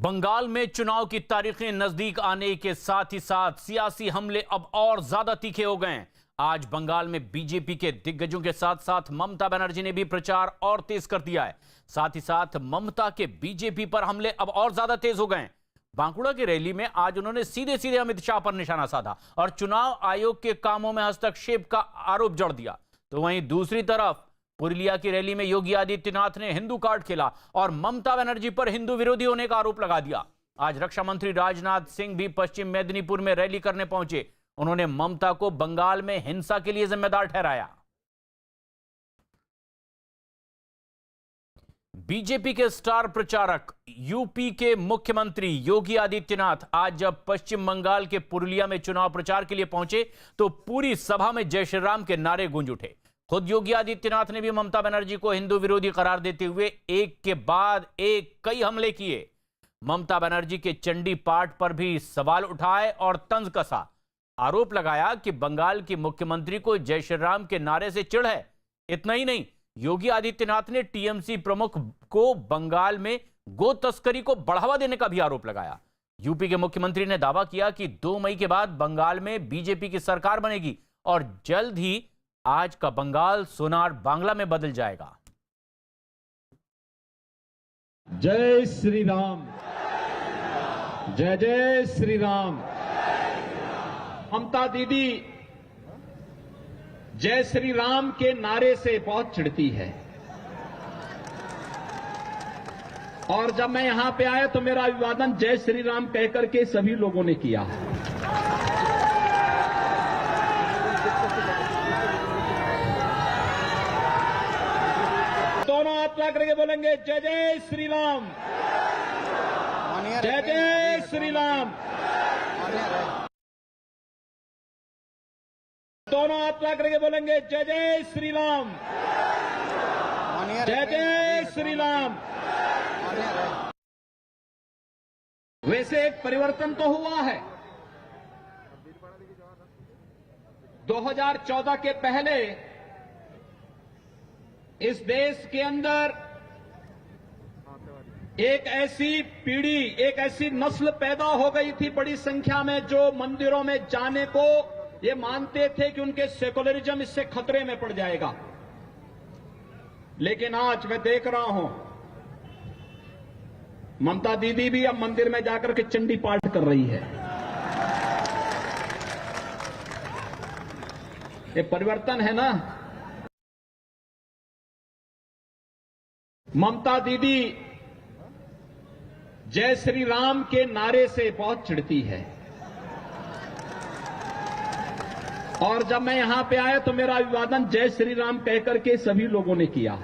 बंगाल में चुनाव की तारीखें नजदीक आने के साथ ही साथ सियासी हमले अब और ज्यादा तीखे हो गए हैं। आज बंगाल में बीजेपी के दिग्गजों के साथ साथ ममता बनर्जी ने भी प्रचार और तेज कर दिया है। साथ ही साथ ममता के बीजेपी पर हमले अब और ज्यादा तेज हो गए हैं। बांकुड़ा की रैली में आज उन्होंने सीधे सीधे अमित शाह पर निशाना साधा और चुनाव आयोग के कामों में हस्तक्षेप का आरोप जड़ दिया। तो वहीं दूसरी तरफ पुरुलिया की रैली में योगी आदित्यनाथ ने हिंदू कार्ड खेला और ममता बनर्जी पर हिंदू विरोधी होने का आरोप लगा दिया। आज रक्षा मंत्री राजनाथ सिंह भी पश्चिम मेदिनीपुर में रैली करने पहुंचे। उन्होंने ममता को बंगाल में हिंसा के लिए जिम्मेदार ठहराया। बीजेपी के स्टार प्रचारक यूपी के मुख्यमंत्री योगी आदित्यनाथ आज जब पश्चिम बंगाल के पुरुलिया में चुनाव प्रचार के लिए पहुंचे तो पूरी सभा में जय श्री राम के नारे गूंज उठे। खुद योगी आदित्यनाथ ने भी ममता बनर्जी को हिंदू विरोधी करार देते हुए एक के बाद एक कई हमले किए। ममता बनर्जी के चंडी पाठ पर भी सवाल उठाए और तंज कसा। आरोप लगाया कि बंगाल की मुख्यमंत्री को जय श्री राम के नारे से चिढ़ है। इतना ही नहीं, योगी आदित्यनाथ ने टीएमसी प्रमुख को बंगाल में गो तस्करी को बढ़ावा देने का भी आरोप लगाया। यूपी के मुख्यमंत्री ने दावा किया कि 2 मई के बाद बंगाल में बीजेपी की सरकार बनेगी और जल्द ही आज का बंगाल सोनार बांग्ला में बदल जाएगा। जय श्री राम, जय जय श्री राम। ममता दीदी जय श्री राम के नारे से बहुत चिढ़ती है और जब मैं यहां पे आया तो मेरा अभिवादन जय श्री राम कहकर के सभी लोगों ने किया। दोनों हाथ लगा करके बोलेंगे जय जय श्री राम, जय जय श्री राम। दोनों हाथ लगा करके बोलेंगे जय जय श्री राम, जय जय श्री राम। वैसे एक परिवर्तन तो हुआ है। 2014 के पहले इस देश के अंदर एक ऐसी पीढ़ी, एक ऐसी नस्ल पैदा हो गई थी बड़ी संख्या में, जो मंदिरों में जाने को ये मानते थे कि उनके सेकुलरिज्म इससे खतरे में पड़ जाएगा। लेकिन आज मैं देख रहा हूं ममता दीदी भी अब मंदिर में जाकर के चंडी पाठ कर रही है। ये परिवर्तन है ना। ममता दीदी जय श्री राम के नारे से बहुत चिढ़ती है और जब मैं यहां पे आया तो मेरा अभिवादन जय श्री राम कहकर के सभी लोगों ने किया।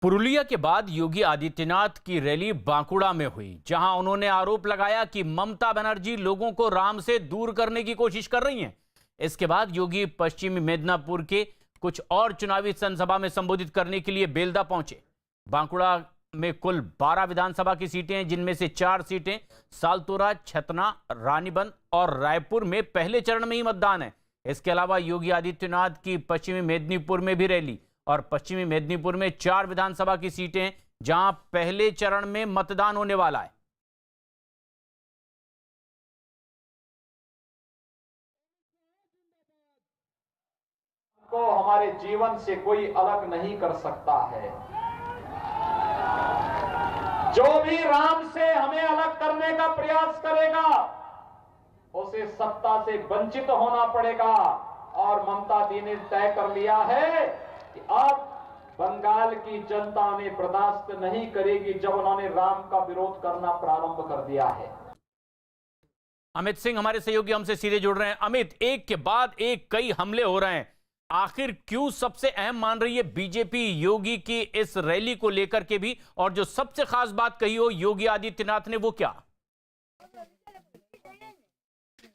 पुरुलिया के बाद योगी आदित्यनाथ की रैली बांकुड़ा में हुई, जहां उन्होंने आरोप लगाया कि ममता बनर्जी लोगों को राम से दूर करने की कोशिश कर रही हैं। इसके बाद योगी पश्चिमी मेदिनीपुर के कुछ और चुनावी जनसभा में संबोधित करने के लिए बेलदा पहुंचे। बांकुड़ा में कुल 12 विधानसभा की सीटें हैं, जिनमें से 4 सीटें सालतोरा, छतना, रानीबंद और रायपुर में पहले चरण में ही मतदान है। इसके अलावा योगी आदित्यनाथ की पश्चिमी मेदिनीपुर में भी रैली और पश्चिमी मेदिनीपुर में 4 विधानसभा की सीटें हैं, जहां पहले चरण में मतदान होने वाला है। को हमारे जीवन से कोई अलग नहीं कर सकता है। जो भी राम से हमें अलग करने का प्रयास करेगा उसे सत्ता से वंचित होना पड़ेगा। और ममता दी ने तय कर लिया है कि अब बंगाल की जनता ने बर्दाश्त नहीं करेगी जब उन्होंने राम का विरोध करना प्रारंभ कर दिया है। अमित सिंह हमारे सहयोगी हमसे सीधे जुड़ रहे हैं। अमित, एक के बाद एक कई हमले हो रहे हैं, आखिर क्यों सबसे अहम मान रही है बीजेपी योगी की इस रैली को लेकर के भी, और जो सबसे खास बात कही हो योगी आदित्यनाथ ने, वो क्या?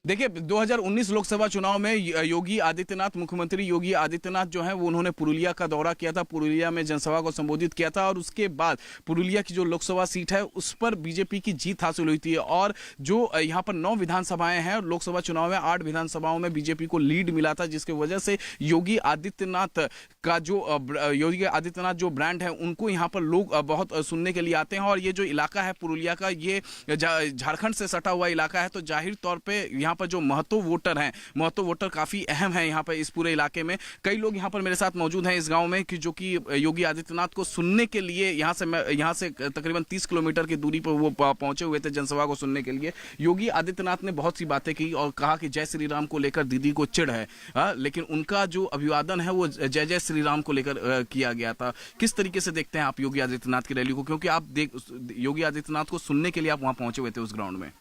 देखिए 2019 लोकसभा चुनाव में योगी आदित्यनाथ, मुख्यमंत्री योगी आदित्यनाथ जो है वो उन्होंने पुरुलिया का दौरा किया था, पुरुलिया में जनसभा को संबोधित किया था और उसके बाद पुरुलिया की जो लोकसभा सीट है उस पर बीजेपी की जीत हासिल हुई थी। और जो यहाँ पर 9 विधानसभाएं हैं और लोकसभा चुनाव में 8 विधानसभाओं में बीजेपी को लीड मिला था, जिसकी वजह से योगी आदित्यनाथ जो ब्रांड है उनको यहाँ पर लोग बहुत सुनने के लिए आते हैं। और ये जो इलाका है पुरुलिया का, ये झारखंड से सटा हुआ इलाका है, तो जाहिर तौर पर यहाँ पर जो महतो वोटर हैं, महतो वोटर काफी अहम है यहाँ पर इस पूरे इलाके में। कई लोग यहाँ पर मेरे साथ मौजूद हैं इस गांव में कि जो कि योगी आदित्यनाथ को सुनने के लिए यहाँ से तकरीबन 30 किलोमीटर की दूरी पर वो पहुंचे हुए थे जनसभा को सुनने के लिए। योगी आदित्यनाथ ने बहुत सी बातें की और कहा कि जय श्री राम को लेकर दीदी को चिढ़ है, लेकिन उनका जो अभिवादन है वो जय जय श्री राम को लेकर किया गया था। किस तरीके से देखते हैं आप योगी आदित्यनाथ की रैली को, क्योंकि आप योगी आदित्यनाथ को सुनने के लिए आप वहां पहुंचे हुए थे उस ग्राउंड में?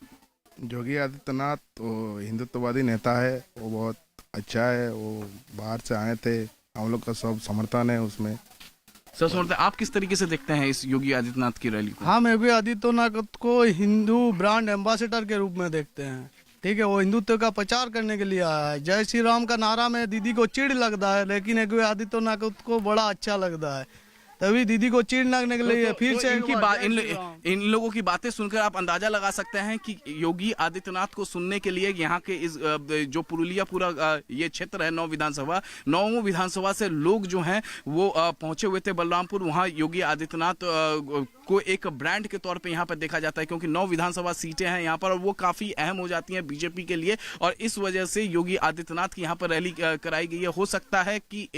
योगी आदित्यनाथ वो हिंदुत्ववादी नेता है, वो बहुत अच्छा है, वो बाहर से आए थे, हम लोग का सब समर्थन है उसमें। सर समर्थन, आप किस तरीके से देखते हैं इस योगी आदित्यनाथ की रैली को? हम योगी आदित्यनाथ को हिंदू ब्रांड एम्बेसडर के रूप में देखते हैं। ठीक है, वो हिंदुत्व का प्रचार करने के लिए आया है। जय श्री राम का नारा में दीदी को चिढ़ लगता है, लेकिन योगी आदित्यनाथ को बड़ा अच्छा लगता है, तभी दीदी को चिढ़ लगने के लिए फिर से इन लोगों की बातें सुनकर आप अंदाजा लगा सकते हैं कि योगी आदित्यनाथ को सुनने के लिए यहाँ के इस जो पुरुलिया पूरा ये क्षेत्र है 9 विधानसभा से लोग जो हैं वो पहुंचे हुए थे बलरामपुर। वहाँ योगी आदित्यनाथ को एक ब्रांड के तौर पे यहाँ पर देखा जाता है, क्योंकि 9 विधानसभा सीटें हैं यहाँ पर और वो काफी अहम हो जाती हैं बीजेपी के लिए, और इस वजह से योगी आदित्यनाथ की यहाँ पर रैली कराई गई है। हो सकता है कि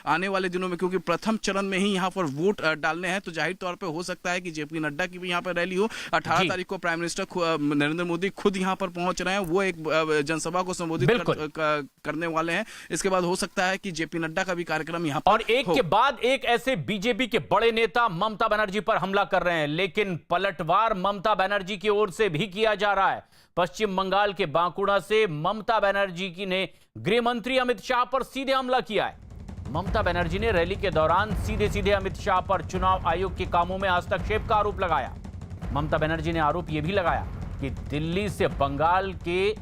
आने वाले दिनों में, क्योंकि प्रथम चरण में ही यहाँ पर वोट डालने हैं, तो जाहिर तौर पे हो सकता है कि जेपी नड्डा की भी यहाँ पर रैली हो। 18 तारीख को प्राइम मिनिस्टर नरेंद्र मोदी खुद यहाँ पर पहुंच रहे हैं, वो एक जनसभा को संबोधित करने वाले हैं। इसके बाद हो सकता है कि जेपी नड्डा का भी कार्यक्रम यहाँ पर और एक के बाद एक ऐसे बीजेपी के बड़े नेता ममता बनर्जी पर हमला कर रहे हैं, लेकिन पलटवार ममता बनर्जी की ओर से भी किया जा रहा है। पश्चिम बंगाल के बांकुड़ा से ममता बनर्जी की ने गृह मंत्री अमित शाह पर सीधे हमला किया है। ममता बनर्जी ने रैली के दौरान सीधे अमित शाह पर चुनाव आयोग के कामों में हस्तक्षेप का आरोप लगाया। ममता बनर्जी ने आरोप यह भी लगाया कि दिल्ली से बंगाल के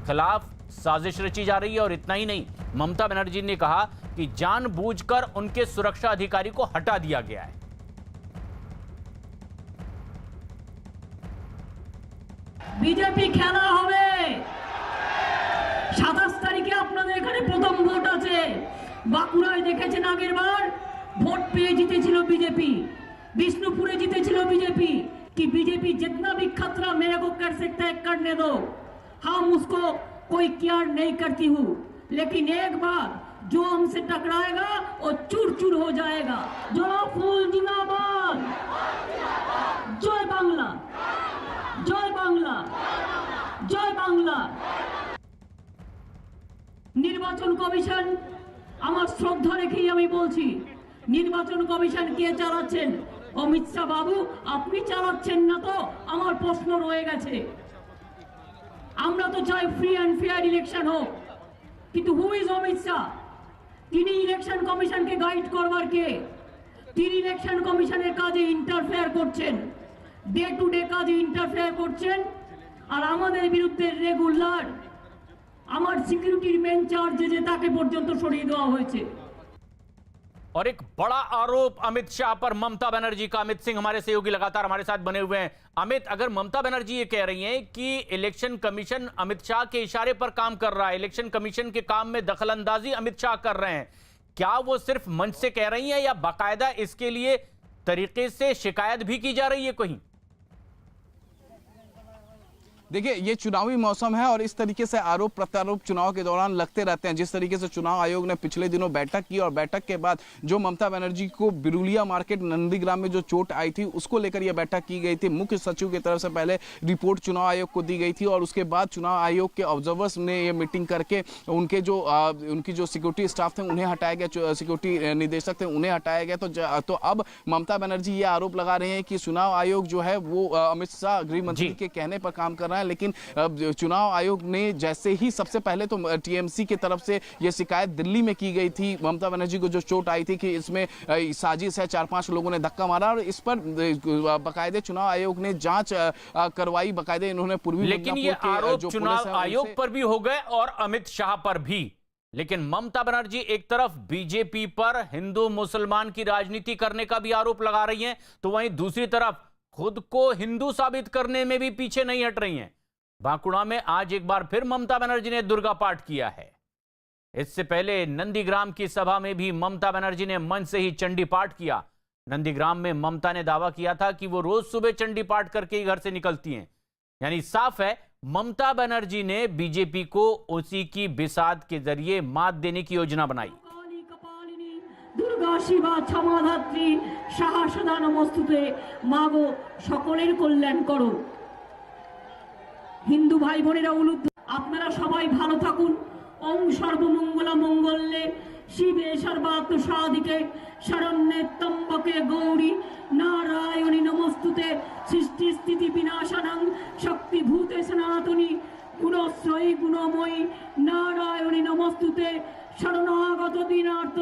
खिलाफ साजिश रची जा रही है, और इतना ही नहीं, ममता बनर्जी ने कहा कि जानबूझकर उनके सुरक्षा अधिकारी को हटा दिया गया है। বিজেপি খেলা হবে 27 তারিখে আপনাদের এখানে প্রথম ভোট আছে। বাঁকুড়ায় দেখেছেন আগের বার ভোট পেয়ে জিতেছিল বিজেপি, বিষ্ণুপুরে জিতেছিল বিজেপি। कि बीजेपी जितना भी खतरा मेरे को कर सकता है करने दो, हम उसको कोई केयर नहीं करती हूँ, लेकिन एक बार जो हमसे टकराएगा वो चूर चूर हो जाएगा। जो फूल जिंदाबाद, जय बांग्ला, जय बांग्ला, जय बांग्ला। নির্বাচন কমিশন আমার শ্রদ্ধা রেখেই আমি বলছি, নির্বাচন কমিশন কে চালাচ্ছেন? অমিত শাহ বাবু আপনি চালাচ্ছেন না, তো আমার প্রশ্ন রয়ে গেছে। আমরা তো চাই ফ্রি অ্যান্ড ফেয়ার ইলেকশন হোক, কিন্তু হু ইজ অমিত শাহ? তিনি ইলেকশন কমিশনকে গাইড করবার কে? তিনি ইলেকশন কমিশনের কাজে ইন্টারফেয়ার করছেন, ডে টু ডে কাজে ইন্টারফেয়ার করছেন, আর আমাদের বিরুদ্ধে রেগুলার আমার সিকিউরিটির মেন চার্জে যে তাকে পর্যন্ত সরিয়ে দেওয়া হয়েছে। और एक बड़ा आरोप अमित शाह पर ममता बनर्जी का। अमित सिंह हमारे सहयोगी लगातार हमारे साथ बने हुए हैं। अमित, अगर ममता बनर्जी ये कह रही हैं कि इलेक्शन कमीशन अमित शाह के इशारे पर काम कर रहा है, इलेक्शन कमीशन के काम में दखलंदाजी अमित शाह कर रहे हैं, क्या वो सिर्फ मंच से कह रही हैं या बाकायदा इसके लिए तरीके से शिकायत भी की जा रही है कहीं? देखिए ये चुनावी मौसम है और इस तरीके से आरोप प्रत्यारोप चुनाव के दौरान लगते रहते हैं। जिस तरीके से चुनाव आयोग ने पिछले दिनों बैठक की और बैठक के बाद जो ममता बनर्जी को बिरुलिया मार्केट नंदीग्राम में जो चोट आई थी उसको लेकर यह बैठक की गई थी। मुख्य सचिव की तरफ से पहले रिपोर्ट चुनाव आयोग को दी गई थी और उसके बाद चुनाव आयोग के ऑब्जर्वर्स ने ये मीटिंग करके उनके जो उनकी जो सिक्योरिटी स्टाफ थे उन्हें हटाया गया, सिक्योरिटी निदेशक थे उन्हें हटाया गया। तो अब ममता बनर्जी ये आरोप लगा रहे हैं कि चुनाव आयोग जो है वो अमित शाह गृह मंत्री के कहने पर काम कर रहा है है, लेकिन चुनाव आयोग ने जैसे ही सबसे पहले तो टीएमसी की तरफ से यह शिकायत दिल्ली में की गई थी, ममता बनर्जी को जो चोट आई थी कि इसमें साजिश है, 4-5 लोगों ने धक्का मारा, और इस पर बाकायदे चुनाव आयोग ने जांच करवाई। बाकायदे इन्होंने पूर्वी लेकिन ये आरोप चुनाव आयोग पर भी हो गए और अमित शाह पर भी। लेकिन ममता बनर्जी एक तरफ बीजेपी पर हिंदू मुसलमान की राजनीति करने का भी आरोप लगा रही हैं, तो वहीं दूसरी तरफ खुद को हिंदू साबित करने में भी पीछे नहीं हट रही हैं। बांकुड़ा में आज एक बार फिर ममता बनर्जी ने दुर्गा पाठ किया है। इससे पहले नंदीग्राम की सभा में भी ममता बनर्जी ने मंच से ही चंडी पाठ किया। नंदीग्राम में ममता ने दावा किया था कि वो रोज सुबह चंडी पाठ करके ही घर से निकलती हैं। यानी साफ है, ममता बनर्जी ने बीजेपी को उसी की बिसात के जरिए मात देने की योजना बनाई। दुर्गा शिवा क्षमाधात्री साहा सदा नमस्तुते, मागो सकलेर कल्याण करो। हिंदू भाई बोनेरा उलुद आपनारा सबाई भालो थाकुन। ओम सर्वमंगला मंगल्ये शिवे सर्वार्थ साधिके शरण्ये त्र्यंबके गौरी नारायणी नमस्तुते। सृष्टि स्थिति विनाशनं शक्ति भूते सनातनी गुणश्रयी गुणमयी नारायणी नमस्तुते। शरणागत दीनार्थ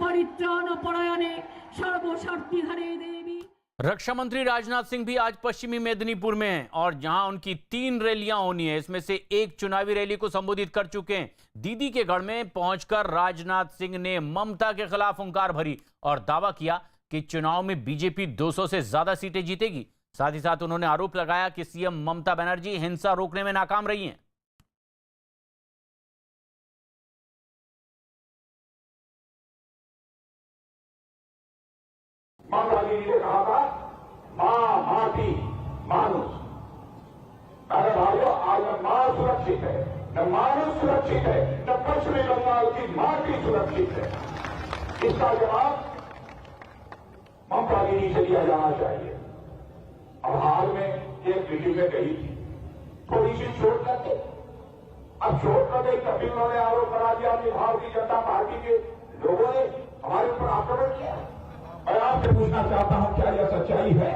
परित्राण परायणे सर्वशक्तिधरे देवी। रक्षा मंत्री राजनाथ सिंह भी आज पश्चिमी मेदिनीपुर में हैं और जहां उनकी 3 रैलियां होनी है, इसमें से एक चुनावी रैली को संबोधित कर चुके हैं। दीदी के गढ़ में पहुंचकर राजनाथ सिंह ने ममता के खिलाफ हुंकार भरी और दावा किया कि चुनाव में बीजेपी 200 से ज्यादा सीटें जीतेगी। साथ ही साथ उन्होंने आरोप लगाया कि सीएम ममता बनर्जी हिंसा रोकने में नाकाम रही हैं। ममता जी ने कहा था मां माटी मानुष। अरे भाइयों, आज न मां सुरक्षित है, न मानुष सुरक्षित है, न पश्चिमी बंगाल की माटी सुरक्षित है। इसका जवाब ममता जी से दिया जाना चाहिए। अब हाल में एक मीटिंग में गई थी, थोड़ी सी चोट लग गई। अब चोट लग गई तभी उन्होंने आरोप लगा दिया कि भारतीय जनता पार्टी के लोगों ने हमारे ऊपर आक्रमण किया। मैं आपसे पूछना चाहता हूं, क्या यह सच्चाई है?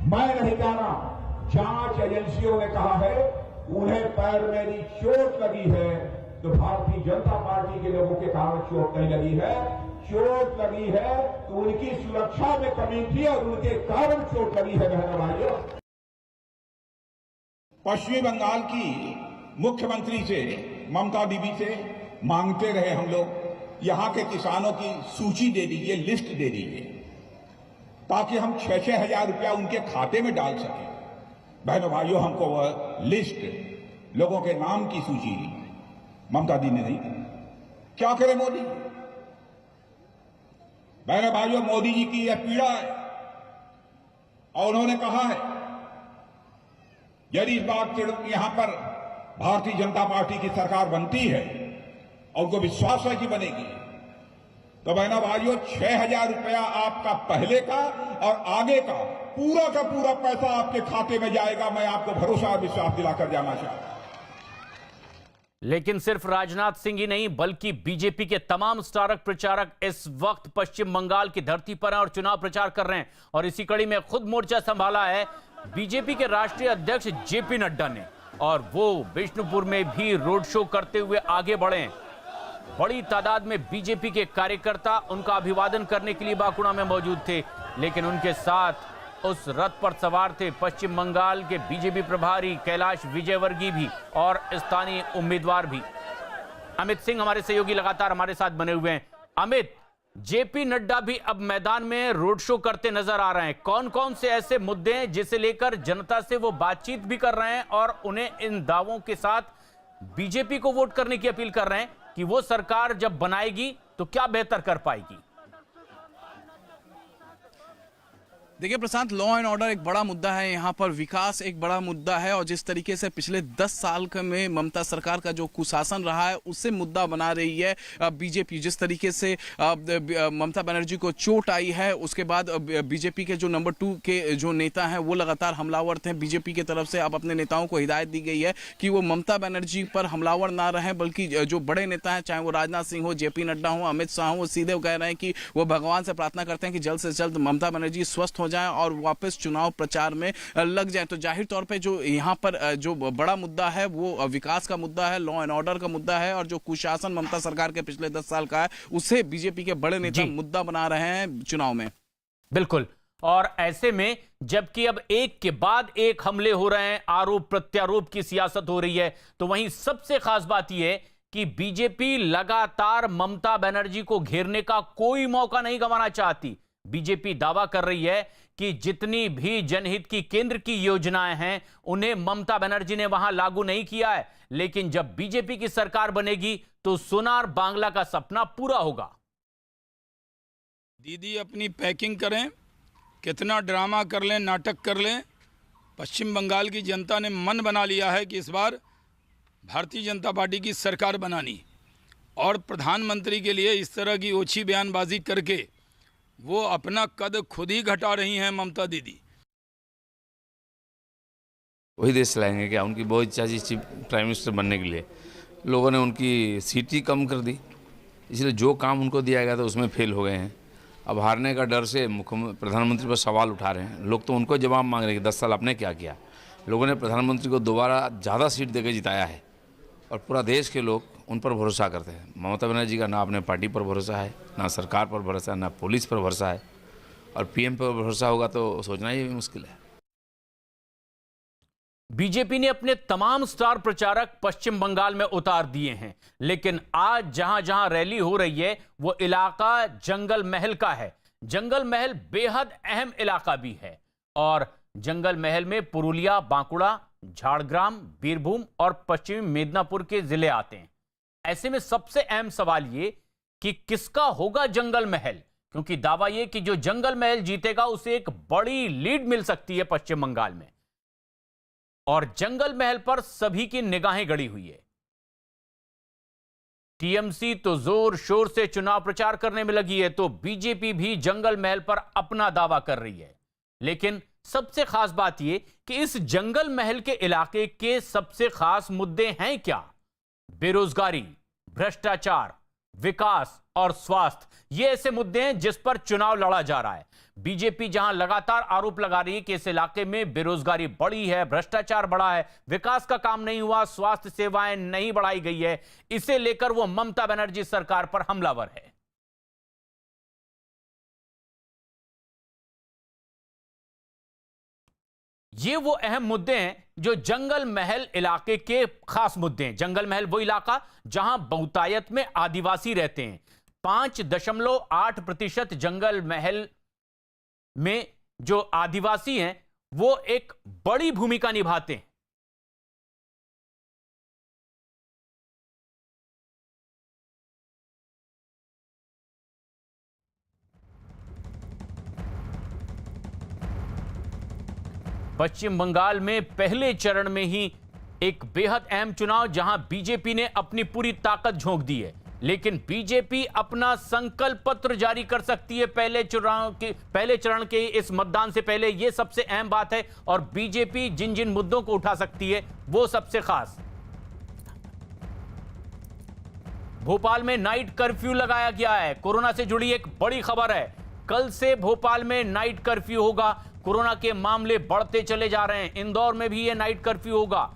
मैं नहीं कहना, जांच एजेंसियों ने कहा है उन्हें पैर में यदि चोट लगी है तो भारतीय जनता पार्टी के लोगों के कारण चोट नहीं लगी है। चोट लगी है तो उनकी सुरक्षा में कमी थी और उनके कारण चोट लगी है। बहनों भाइयों, पश्चिमी बंगाल की मुख्यमंत्री से, ममता दीदी से मांगते रहे हम लोग, यहां के किसानों की सूची दे दीजिए, लिस्ट दे दीजिए, ताकि हम 6-6 हजार रुपया उनके खाते में डाल सकें। बहनों भाइयों, हमको वह लिस्ट, लोगों के नाम की सूची ममता दी ने नहीं। क्या करे मोदी? बहनों भाइयों, मोदी जी की यह पीड़ा है और उन्होंने कहा है यदि इस बार यहां पर भारतीय जनता पार्टी की सरकार बनती है और उनको विश्वास है कि बनेगी, तो बहनों भाइयों 6,000 रुपया आपका पहले का और आगे का पूरा पैसा आपके खाते में जाएगा। मैं आपको भरोसा और विश्वास दिलाकर जाना चाहता हूं। लेकिन सिर्फ राजनाथ सिंह ही नहीं, बल्कि बीजेपी के तमाम स्टारक प्रचारक इस वक्त पश्चिम बंगाल की धरती पर हैं और चुनाव प्रचार कर रहे हैं। और इसी कड़ी में खुद मोर्चा संभाला है बीजेपी के राष्ट्रीय अध्यक्ष जेपी नड्डा ने, और वो बिष्णुपुर में भी रोड शो करते हुए आगे बढ़े। बड़ी तादाद में बीजेपी के कार्यकर्ता उनका अभिवादन करने के लिए बांकुड़ा में मौजूद थे, लेकिन उनके साथ उस रथ पर सवार थे पश्चिम बंगाल के बीजेपी प्रभारी कैलाश विजयवर्गीय भी और स्थानीय उम्मीदवार भी। अमित सिंह हमारे सहयोगी लगातार हमारे साथ बने हुए हैं। अमित, जेपी नड्डा भी अब मैदान में रोड शो करते नजर आ रहे हैं। कौन कौन से ऐसे मुद्दे हैं जिसे लेकर जनता से वो बातचीत भी कर रहे हैं और उन्हें इन दावों के साथ बीजेपी को वोट करने की अपील कर रहे हैं कि वो सरकार जब बनाएगी तो क्या बेहतर कर पाएगी? देखिए प्रशांत, लॉ एंड ऑर्डर एक बड़ा मुद्दा है यहाँ पर, विकास एक बड़ा मुद्दा है, और जिस तरीके से पिछले 10 साल में ममता सरकार का जो कुशासन रहा है उससे मुद्दा बना रही है बीजेपी। जिस तरीके से ममता बनर्जी को चोट आई है, उसके बाद बीजेपी के जो नंबर 2 के जो नेता हैं वो लगातार हमलावर थे। बीजेपी की तरफ से अब अपने नेताओं को हिदायत दी गई है कि वो ममता बनर्जी पर हमलावर ना रहें, बल्कि जो बड़े नेता हैं, चाहे वो राजनाथ सिंह हो, जेपी नड्डा हो, अमित शाह हो, वो सीधे कह रहे हैं कि वो भगवान से प्रार्थना करते हैं कि जल्द से जल्द ममता बनर्जी स्वस्थ हो जाएं और वापस चुनाव प्रचार में लग जाएं। तो जाहिर तौर पे जो यहाँ पर जो बड़ा मुद्दा है वो विकास का मुद्दा है, लॉ एंड ऑर्डर का मुद्दा है, और जो कुशासन ममता सरकार के पिछले 10 साल का है उसे बीजेपी के बड़े नेता मुद्दा बना रहे हैं चुनाव में। बिल्कुल। और ऐसे में जबकि अब एक के बाद एक हमले हो रहे हैं, आरोप प्रत्यारोप की सियासत हो रही है, तो वहीं सबसे खास बात यह है कि बीजेपी लगातार ममता बनर्जी को घेरने का कोई मौका नहीं गंवाना चाहती। बीजेपी दावा कर रही है कि जितनी भी जनहित की केंद्र की योजनाएं हैं उन्हें ममता बनर्जी ने वहां लागू नहीं किया है, लेकिन जब बीजेपी की सरकार बनेगी तो सोनार बांग्ला का सपना पूरा होगा। दीदी अपनी पैकिंग करें, कितना ड्रामा कर लें, नाटक कर लें, पश्चिम बंगाल की जनता ने मन बना लिया है कि इस बार भारतीय जनता पार्टी की सरकार बनानी, और प्रधानमंत्री के लिए इस तरह की ओछी बयानबाजी करके वो अपना कद खुद ही घटा रही हैं ममता दीदी। वही देश चलाएंगे क्या? उनकी बहुत इच्छा थी चीफ प्राइम मिनिस्टर बनने के लिए, लोगों ने उनकी सीट ही कम कर दी, इसलिए जो काम उनको दिया गया था उसमें फेल हो गए हैं। अब हारने का डर से प्रधानमंत्री पर सवाल उठा रहे हैं। लोग तो उनको जवाब मांग रहे हैं कि 10 साल आपने क्या किया। लोगों ने प्रधानमंत्री को दोबारा ज़्यादा सीट देकर जिताया है और पूरा देश के लोग उन पर भरोसा करते हैं। ममता बनर्जी का ना अपने पार्टी पर भरोसा है, ना सरकार पर भरोसा है, ना पुलिस पर भरोसा है, और पीएम पर भरोसा होगा तो सोचना ही मुश्किल है। बीजेपी ने अपने तमाम स्टार प्रचारक पश्चिम बंगाल में उतार दिए हैं, लेकिन आज जहां जहां रैली हो रही है वो इलाका जंगल महल का है। जंगल महल बेहद अहम इलाका भी है, और जंगल महल में पुरुलिया, बांकुड़ा, झाड़ग्राम, बीरभूम और पश्चिमी मिदनापुर के जिले आते हैं। ऐसे में सबसे अहम सवाल ये कि किसका होगा जंगल महल, क्योंकि दावा ये कि जो जंगल महल जीतेगा उसे एक बड़ी लीड मिल सकती है पश्चिम बंगाल में, और जंगल महल पर सभी की निगाहें गड़ी हुई है। टीएमसी तो जोर शोर से चुनाव प्रचार करने में लगी है, तो बीजेपी भी जंगल महल पर अपना दावा कर रही है। लेकिन सबसे खास बात यह कि इस जंगल महल के इलाके के सबसे खास मुद्दे हैं क्या? बेरोजगारी, भ्रष्टाचार, विकास और स्वास्थ्य, ये ऐसे मुद्दे हैं जिस पर चुनाव लड़ा जा रहा है। बीजेपी जहां लगातार आरोप लगा रही है कि इस इलाके में बेरोजगारी बढ़ी है, भ्रष्टाचार बढ़ा है, विकास का काम नहीं हुआ, स्वास्थ्य सेवाएं नहीं बढ़ाई गई है, इसे लेकर वो ममता बनर्जी सरकार पर हमलावर है। ये वो अहम मुद्दे हैं जो जंगल महल इलाके के खास मुद्दे हैं। जंगल महल वो इलाका जहां बहुतायत में आदिवासी रहते हैं। 5.8% जंगल महल में जो आदिवासी हैं वो एक बड़ी भूमिका निभाते हैं। पश्चिम बंगाल में पहले चरण में ही एक बेहद अहम चुनाव जहां बीजेपी ने अपनी पूरी ताकत झोंक दी है, लेकिन बीजेपी अपना संकल्प पत्र जारी कर सकती है पहले चरण के इस मतदान से पहले। यह सबसे अहम बात है, और बीजेपी जिन जिन मुद्दों को उठा सकती है वो सबसे खास। भोपाल में नाइट कर्फ्यू लगाया गया है, कोरोना से जुड़ी एक बड़ी खबर है। कल से भोपाल में नाइट कर्फ्यू होगा। कोरोना के मामले बढ़ते चले जा रहे हैं, इंदौर में भी यह नाइट कर्फ्यू होगा।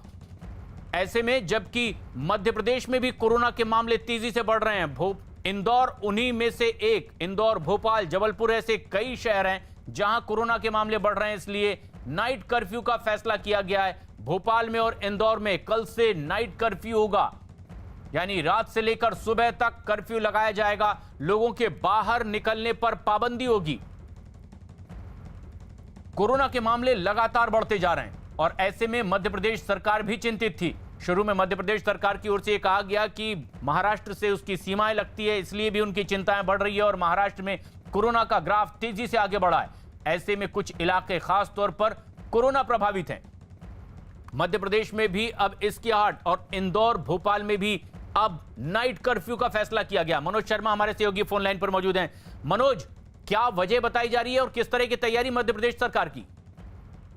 ऐसे में जबकि मध्य प्रदेश में भी कोरोना के मामले तेजी से बढ़ रहे हैं, इंदौर उन्हीं में से एक। इंदौर, भोपाल, जबलपुर ऐसे कई शहर हैं जहां कोरोना के मामले बढ़ रहे हैं, इसलिए नाइट कर्फ्यू का फैसला किया गया है। भोपाल में और इंदौर में कल से नाइट कर्फ्यू होगा, यानी रात से लेकर सुबह तक कर्फ्यू लगाया जाएगा। लोगों के बाहर निकलने पर पाबंदी होगी। कोरोना के मामले लगातार बढ़ते जा रहे हैं, और ऐसे में मध्य प्रदेश सरकार भी चिंतित थी। शुरू में मध्य प्रदेश सरकार की ओर से यह कहा गया कि महाराष्ट्र से उसकी सीमाएं लगती है, इसलिए भी उनकी चिंताएं बढ़ रही है, और महाराष्ट्र में कोरोना का ग्राफ तेजी से आगे बढ़ा है। ऐसे में कुछ इलाके खास तौर पर कोरोना प्रभावित हैं। मध्य प्रदेश में भी अब इसकी आहट, और इंदौर, भोपाल में भी अब नाइट कर्फ्यू का फैसला किया गया। मनोज शर्मा हमारे सहयोगी फोन लाइन पर मौजूद हैं। मनोज, क्या वजह बताई जा रही है और किस तरह की तैयारी मध्य प्रदेश सरकार की?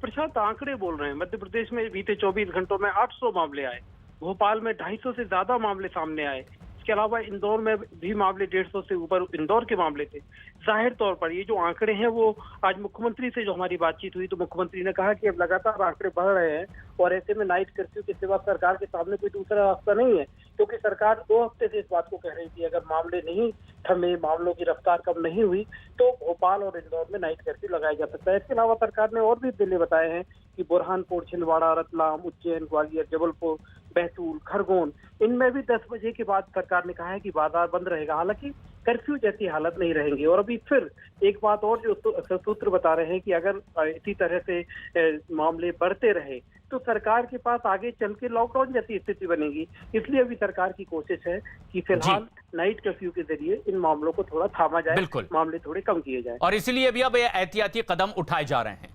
प्रशांत, आंकड़े बोल रहे हैं। मध्य प्रदेश में बीते 24 घंटों में 800 मामले आए, भोपाल में 250 से ज्यादा मामले सामने आए। इसके अलावा इंदौर में भी मामले 150 से ऊपर इंदौर के मामले थे। जाहिर तौर पर ये जो आंकड़े हैं वो आज मुख्यमंत्री से जो हमारी बातचीत हुई तो मुख्यमंत्री ने कहा कि अब लगातार आंकड़े बढ़ रहे हैं और ऐसे में नाइट कर्फ्यू के सिवा सरकार के सामने कोई दूसरा रास्ता नहीं है, क्योंकि सरकार 2 हफ्ते से इस बात को कह रही थी अगर मामले नहीं थमे, मामलों की रफ्तार कम नहीं हुई तो भोपाल और इंदौर में नाइट कर्फ्यू लगाया जा सकता है। इसके अलावा सरकार ने और भी जिले बताए हैं कि बुरहानपुर, छिंदवाड़ा, रतलाम, उज्जैन, ग्वालियर, जबलपुर, बैतूल, खरगोन, इनमें भी 10 बजे के बाद सरकार ने कहा है कि बाजार बंद रहेगा। हालांकि कर्फ्यू जैसी हालत नहीं रहेंगी। और अभी फिर एक बात और जो सूत्र बता रहे हैं कि अगर इसी तरह से मामले बढ़ते रहे तो सरकार के पास आगे चल के लॉकडाउन जैसी स्थिति बनेगी। इसलिए अभी सरकार की कोशिश है कि फिलहाल नाइट कर्फ्यू के जरिए इन मामलों को थोड़ा थामा जाए, मामले थोड़े कम किए जाए। और इसीलिए भी अब एहतियाती कदम उठाए जा रहे हैं।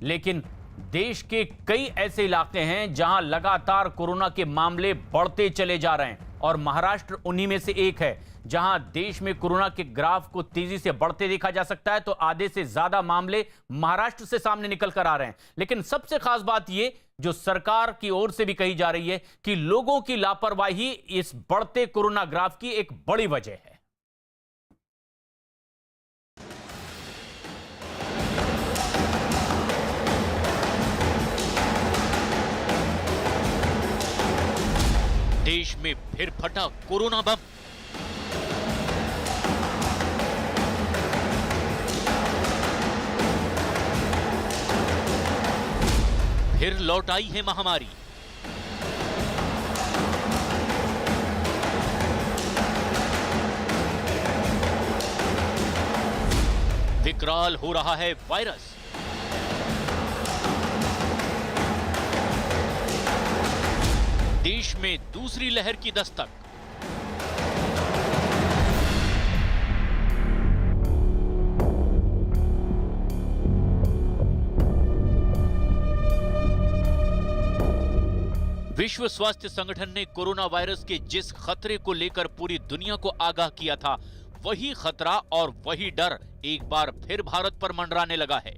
लेकिन देश के कई ऐसे इलाके हैं जहां लगातार कोरोना के मामले बढ़ते चले जा रहे हैं और महाराष्ट्र उन्हीं में से एक है जहां देश में कोरोना के ग्राफ को तेजी से बढ़ते देखा जा सकता है। तो आधे से ज्यादा मामले महाराष्ट्र से सामने निकल कर आ रहे हैं। लेकिन सबसे खास बात यह जो सरकार की ओर से भी कही जा रही है कि लोगों की लापरवाही इस बढ़ते कोरोना ग्राफ की एक बड़ी वजह है। देश में फिर फटा कोरोना बम। फिर लौट आई है महामारी। विकराल हो रहा है वायरस। देश में दूसरी लहर की दस्तक। विश्व स्वास्थ्य संगठन ने कोरोना वायरस के जिस खतरे को लेकर पूरी दुनिया को आगाह किया था, वही खतरा और वही डर एक बार फिर भारत पर मंडराने लगा है।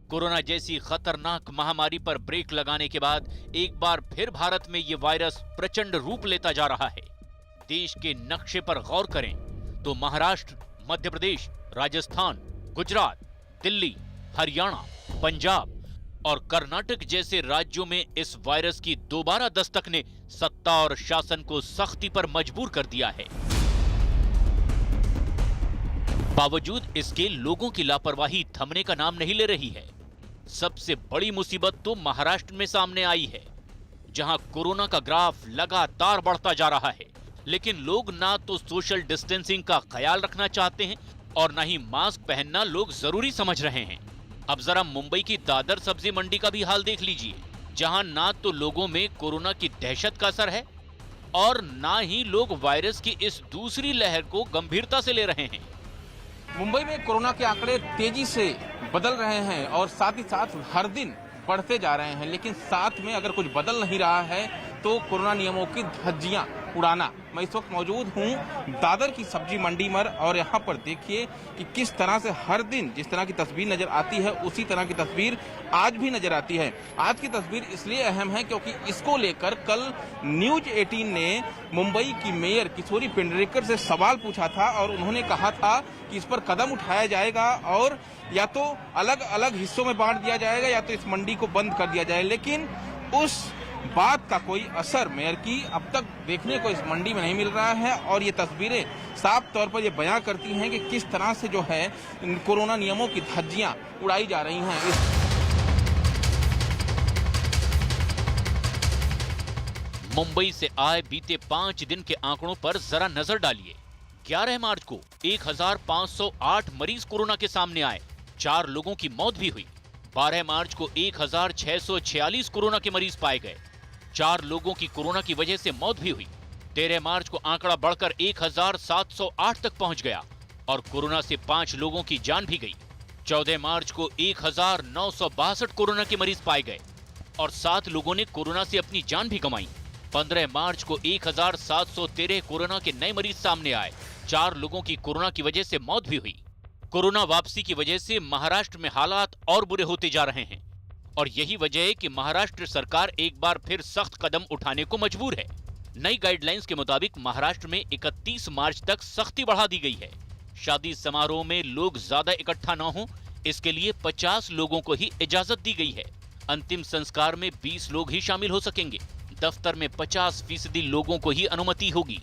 कोरोना जैसी खतरनाक महामारी पर ब्रेक लगाने के बाद एक बार फिर भारत में यह वायरस प्रचंड रूप लेता जा रहा है। देश के नक्शे पर गौर करें तो महाराष्ट्र, मध्य प्रदेश, राजस्थान, गुजरात, दिल्ली, हरियाणा, पंजाब और कर्नाटक जैसे राज्यों में इस वायरस की दोबारा दस्तक ने सत्ता और शासन को सख्ती पर मजबूर कर दिया है। बावजूद इसके लोगों की लापरवाही थमने का नाम नहीं ले रही है। सबसे बड़ी मुसीबत तो महाराष्ट्र में सामने आई है, जहां कोरोना का ग्राफ लगातार बढ़ता जा रहा है, लेकिन लोग ना तो सोशल डिस्टेंसिंग का ख्याल रखना चाहते हैं और ना ही मास्क पहनना लोग जरूरी समझ रहे हैं। अब जरा मुंबई की दादर सब्जी मंडी का भी हाल देख लीजिए, जहां ना तो लोगों में कोरोना की दहशत का असर है और ना ही लोग वायरस की इस दूसरी लहर को गंभीरता से ले रहे हैं। मुंबई में कोरोना के आंकड़े तेजी से बदल रहे हैं और साथ ही साथ हर दिन बढ़ते जा रहे हैं, लेकिन साथ में अगर कुछ बदल नहीं रहा है तो कोरोना नियमों की धज्जियां उड़ाना। मैं इस वक्त मौजूद हूं दादर की सब्जी मंडी में और यहां पर देखिए कि किस तरह से हर दिन जिस तरह की तस्वीर नजर आती है उसी तरह की तस्वीर आज भी नजर आती है। आज की तस्वीर इसलिए अहम है क्योंकि इसको लेकर कल न्यूज 18 ने मुंबई की मेयर किशोरी पेंडरेकर से सवाल पूछा था और उन्होंने कहा था कि इस पर कदम उठाया जाएगा और या तो अलग अलग हिस्सों में बांट दिया जाएगा या तो इस मंडी को बंद कर दिया जाए, लेकिन उस बात का कोई असर मेयर की अब तक देखने को इस मंडी में नहीं मिल रहा है। और ये तस्वीरें साफ तौर पर ये बयां करती हैं कि किस तरह से जो है कोरोना नियमों की धज्जियां उड़ाई जा रही हैं। मुंबई से आए बीते 5 दिन के आंकड़ों पर जरा नजर डालिए। 11 मार्च को 1508 मरीज कोरोना के सामने आए, 4 लोगों की मौत भी हुई। 12 मार्च को 1646 कोरोना के मरीज पाए गए, 4 लोगों की कोरोना की वजह से मौत भी हुई। 13 मार्च को आंकड़ा बढ़कर 1708 तक पहुंच गया और कोरोना से 5 लोगों की जान भी गई। 14 मार्च को 1962 कोरोना के मरीज पाए गए और 7 लोगों ने कोरोना से अपनी जान भी गंवाई। 15 मार्च को 1713 कोरोना के नए मरीज सामने आए, 4 लोगों की कोरोना की वजह से मौत भी हुई। कोरोना वापसी की वजह से महाराष्ट्र में हालात और बुरे होते जा रहे हैं और यही वजह है कि महाराष्ट्र सरकार एक बार फिर सख्त कदम उठाने को मजबूर है। नई गाइडलाइंस के मुताबिक महाराष्ट्र में 31 मार्च तक सख्ती बढ़ा दी गई है। शादी समारोह में लोग ज्यादा इकट्ठा न हो, इसके लिए 50 लोगों को ही इजाजत दी गई है। अंतिम संस्कार में 20 लोग ही शामिल हो सकेंगे। दफ्तर में 50% लोगों को ही अनुमति होगी।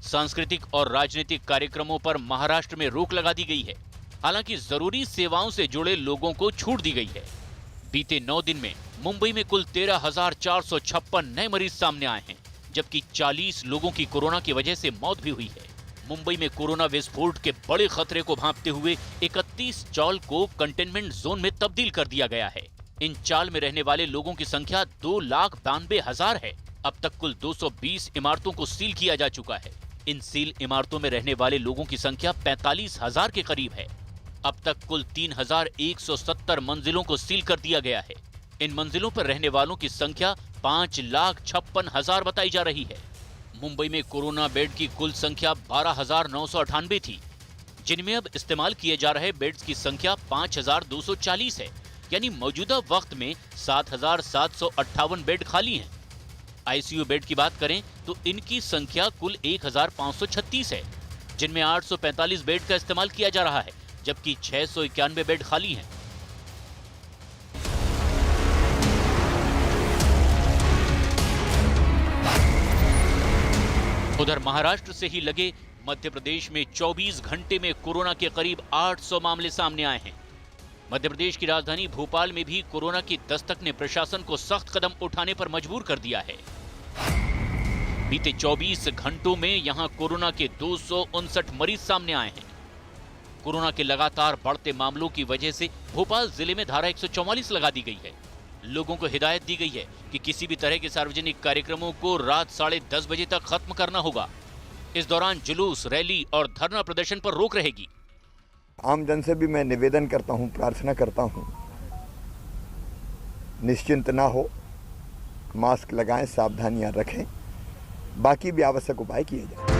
सांस्कृतिक और राजनीतिक कार्यक्रमों पर महाराष्ट्र में रोक लगा दी गई है। हालांकि जरूरी सेवाओं से जुड़े लोगों को छूट दी गई है। बीते 9 दिन में मुंबई में कुल 13,456 नए मरीज सामने आए हैं, जबकि 40 लोगों की कोरोना की वजह से मौत भी हुई है। मुंबई में कोरोना विस्फोट के बड़े खतरे को भांपते हुए 31 चाल को कंटेनमेंट जोन में तब्दील कर दिया गया है। इन चाल में रहने वाले लोगों की संख्या 2,92,000 है। अब तक कुल 220 इमारतों को सील किया जा चुका है। इन सील इमारतों में रहने वाले लोगों की संख्या 45,000 के करीब है। अब तक कुल 3,170 मंजिलों को सील कर दिया गया है। इन मंजिलों पर रहने वालों की संख्या 5,56,000 बताई जा रही है। मुंबई में कोरोना बेड की कुल संख्या 12,998 थी, जिनमें अब इस्तेमाल किए जा रहे बेड्स की संख्या 5,240 है। यानी मौजूदा वक्त में 7,758 बेड खाली हैं। आईसीयू बेड की बात करें तो इनकी संख्या कुल 1,536 है, जिनमें 845 बेड का इस्तेमाल किया जा रहा है, जबकि 691 बेड खाली हैं। उधर महाराष्ट्र से ही लगे मध्य प्रदेश में 24 घंटे में कोरोना के करीब 800 मामले सामने आए हैं। मध्य प्रदेश की राजधानी भोपाल में भी कोरोना की दस्तक ने प्रशासन को सख्त कदम उठाने पर मजबूर कर दिया है। बीते 24 घंटों में यहां कोरोना के 259 मरीज सामने आए हैं। कोरोना के लगातार बढ़ते मामलों की वजह से भोपाल जिले में धारा 144 लगा दी गई है। लोगों को हिदायत दी गई है कि किसी भी तरह के सार्वजनिक कार्यक्रमों को रात 10:30 बजे तक खत्म करना होगा। इस दौरान जुलूस, रैली और धरना प्रदर्शन पर रोक रहेगी। आम जन से भी मैं निवेदन करता हूं, प्रार्थना करता हूं, निश्चिंत ना हो, मास्क लगाएं, सावधानियां रखें, बाकी भी आवश्यक उपाय किए जाएं।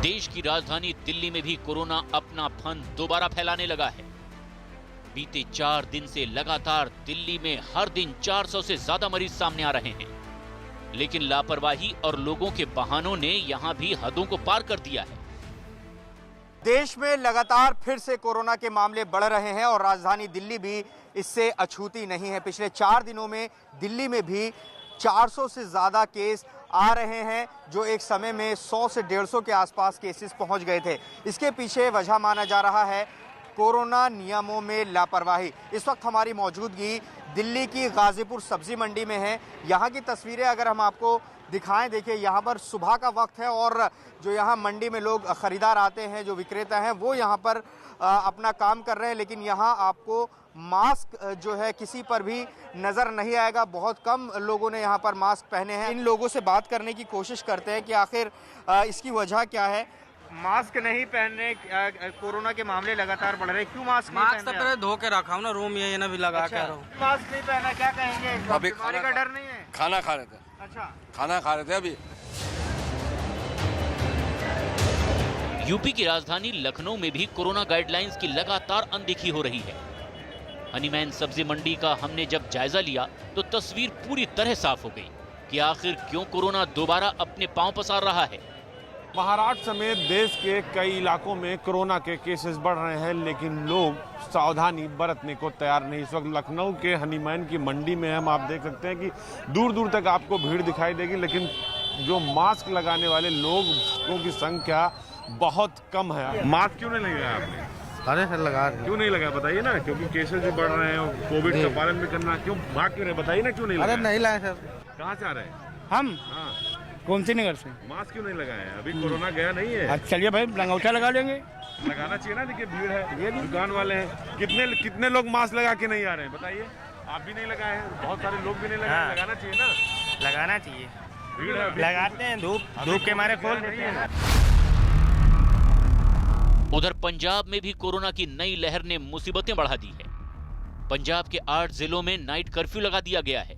देश की राजधानी दिल्ली में भी कोरोना अपना फन दोबारा फैलाने लगा है। बीते 4 दिन से लगातार दिल्ली में हर दिन 400 से ज्यादा मरीज सामने आ रहे हैं, लेकिन लापरवाही और लोगों के बहानों ने यहां भी हदों को पार कर दिया है। देश में लगातार फिर से कोरोना के मामले बढ़ रहे हैं और राजधानी दिल्ली भी इससे अछूती नहीं है। पिछले 4 दिनों में दिल्ली में भी 400 से ज्यादा केस आ रहे हैं, जो एक समय में 100 से 150 के आसपास केसेस पहुंच गए थे। इसके पीछे वजह माना जा रहा है कोरोना नियमों में लापरवाही। इस वक्त हमारी मौजूदगी दिल्ली की गाजीपुर सब्जी मंडी में है। यहाँ की तस्वीरें अगर हम आपको दिखाएं, देखिए यहाँ पर सुबह का वक्त है और जो यहाँ मंडी में लोग खरीदार आते हैं, जो विक्रेता हैं, वो यहाँ पर अपना काम कर रहे हैं, लेकिन यहाँ आपको मास्क जो है किसी पर भी नज़र नहीं आएगा। बहुत कम लोगों ने यहाँ पर मास्क पहने हैं। इन लोगों से बात करने की कोशिश करते हैं कि आखिर इसकी वजह क्या है। मास्क नहीं पहनने, कोरोना के मामले लगातार बढ़ रहे हैं, क्यों मास्क नहीं पहन रहे? धो के रखा हूँ ना रूम, ये ना भी लगा के रहो। मास्क नहीं पहना, क्या कहेंगे? बीमारी का डर नहीं है? खाना खा रहे थे। अच्छा, खाना खा रहे थे अभी। यूपी की राजधानी लखनऊ में भी कोरोना गाइडलाइंस की लगातार अनदेखी हो रही है। हनीमैन सब्जी मंडी का हमने जब जायजा लिया तो तस्वीर पूरी तरह साफ हो गई कि आखिर क्यों कोरोना दोबारा अपने पांव पसार रहा है। महाराष्ट्र समेत देश के कई इलाकों में कोरोना के केसेस बढ़ रहे हैं, लेकिन लोग सावधानी बरतने को तैयार नहीं। इस वक्त लखनऊ के हनीमैन की मंडी में हम आप देख सकते हैं कि दूर दूर तक आपको भीड़ दिखाई देगी, लेकिन जो मास्क लगाने वाले लोगों की संख्या बहुत कम है। मास्क क्यों नहीं लगाया आपने? अरे सर लगा रहे। क्यों नहीं लगाया बताइए ना, क्योंकि केसेस जो बढ़ रहे हैं, कोविड का पालन भी करना, क्यों मास्क क्यों नहीं, बताइए ना क्यों नहीं लगाया? अरे नहीं लाए सर। कहाँ से आ रहे हैं? हम हाँ, कौन सी नगर से? मास्क क्यों नहीं लगाए? अभी कोरोना गया नहीं है। चलिए भाई अंगूठा लगा लेंगे। लगाना चाहिए ना, देखिए भीड़ है, ये दुकान वाले हैं। कितने लोग मास्क लगा के नहीं आ रहे हैं बताइए? आप भी नहीं लगाए हैं, बहुत सारे लोग भी नहीं लगाए। हाँ। लगाना चाहिए ना, लगाना चाहिए। भीड़ है, लगाते हैं, धूप के मारे खोल देते हैं। उधर पंजाब में भी कोरोना की नई लहर ने मुसीबतें बढ़ा दी है। पंजाब के 8 जिलों में नाइट कर्फ्यू लगा दिया गया है,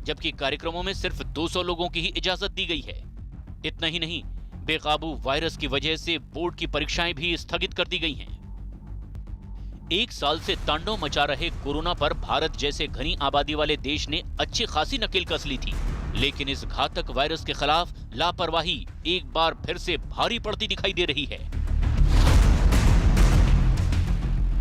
जबकि कार्यक्रमों में सिर्फ 200 लोगों की ही इजाजत दी गई है। इतना ही नहीं, बेकाबू वायरस की वजह से बोर्ड की परीक्षाएं भी स्थगित कर दी गई हैं। एक साल से तांडव मचा रहे कोरोना पर भारत जैसे घनी आबादी वाले देश ने अच्छी खासी नकेल कस ली थी, लेकिन इस घातक वायरस के खिलाफ लापरवाही एक बार फिर से भारी पड़ती दिखाई दे रही है।